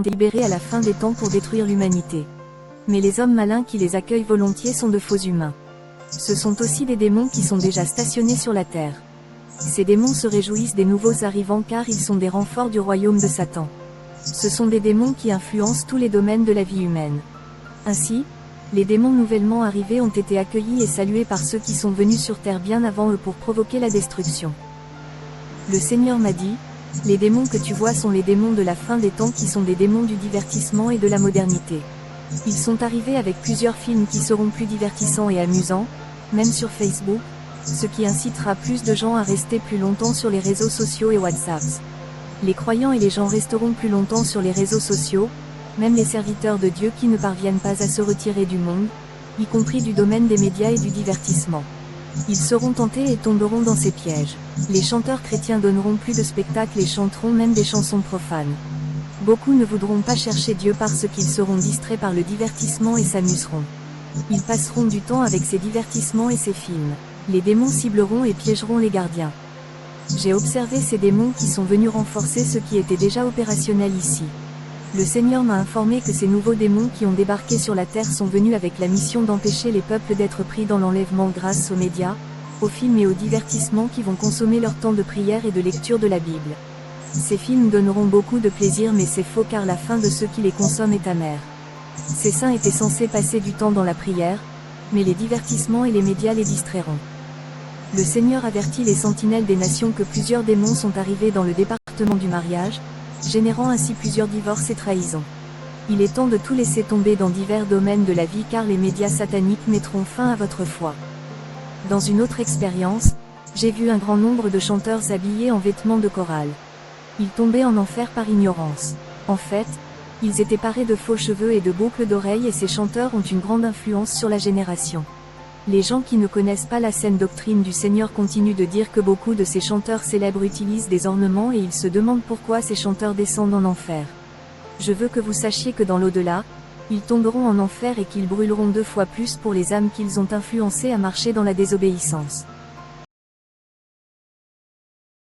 ont délibéré à la fin des temps pour détruire l'humanité. Mais les hommes malins qui les accueillent volontiers sont de faux humains. Ce sont aussi des démons qui sont déjà stationnés sur la terre. Ces démons se réjouissent des nouveaux arrivants car ils sont des renforts du royaume de Satan. Ce sont des démons qui influencent tous les domaines de la vie humaine. Ainsi, les démons nouvellement arrivés ont été accueillis et salués par ceux qui sont venus sur terre bien avant eux pour provoquer la destruction. Le Seigneur m'a dit, les démons que tu vois sont les démons de la fin des temps qui sont des démons du divertissement et de la modernité. Ils sont arrivés avec plusieurs films qui seront plus divertissants et amusants, même sur Facebook, ce qui incitera plus de gens à rester plus longtemps sur les réseaux sociaux et WhatsApp. Les croyants et les gens resteront plus longtemps sur les réseaux sociaux, même les serviteurs de Dieu qui ne parviennent pas à se retirer du monde, y compris du domaine des médias et du divertissement. Ils seront tentés et tomberont dans ces pièges. Les chanteurs chrétiens donneront plus de spectacles et chanteront même des chansons profanes. Beaucoup ne voudront pas chercher Dieu parce qu'ils seront distraits par le divertissement et s'amuseront. Ils passeront du temps avec ces divertissements et ces films. Les démons cibleront et piégeront les gardiens. J'ai observé ces démons qui sont venus renforcer ce qui était déjà opérationnel ici. Le Seigneur m'a informé que ces nouveaux démons qui ont débarqué sur la terre sont venus avec la mission d'empêcher les peuples d'être pris dans l'enlèvement grâce aux médias, aux films et aux divertissements qui vont consommer leur temps de prière et de lecture de la Bible. Ces films donneront beaucoup de plaisir mais c'est faux car la fin de ceux qui les consomment est amère. Ces saints étaient censés passer du temps dans la prière, mais les divertissements et les médias les distrairont. Le Seigneur avertit les sentinelles des nations que plusieurs démons sont arrivés dans le département du mariage, générant ainsi plusieurs divorces et trahisons. Il est temps de tout laisser tomber dans divers domaines de la vie car les médias sataniques mettront fin à votre foi. Dans une autre expérience, j'ai vu un grand nombre de chanteurs habillés en vêtements de chorale. Ils tombaient en enfer par ignorance. En fait, ils étaient parés de faux cheveux et de boucles d'oreilles et ces chanteurs ont une grande influence sur la génération. Les gens qui ne connaissent pas la saine doctrine du Seigneur continuent de dire que beaucoup de ces chanteurs célèbres utilisent des ornements et ils se demandent pourquoi ces chanteurs descendent en enfer. Je veux que vous sachiez que dans l'au-delà, ils tomberont en enfer et qu'ils brûleront 2 fois plus pour les âmes qu'ils ont influencées à marcher dans la désobéissance.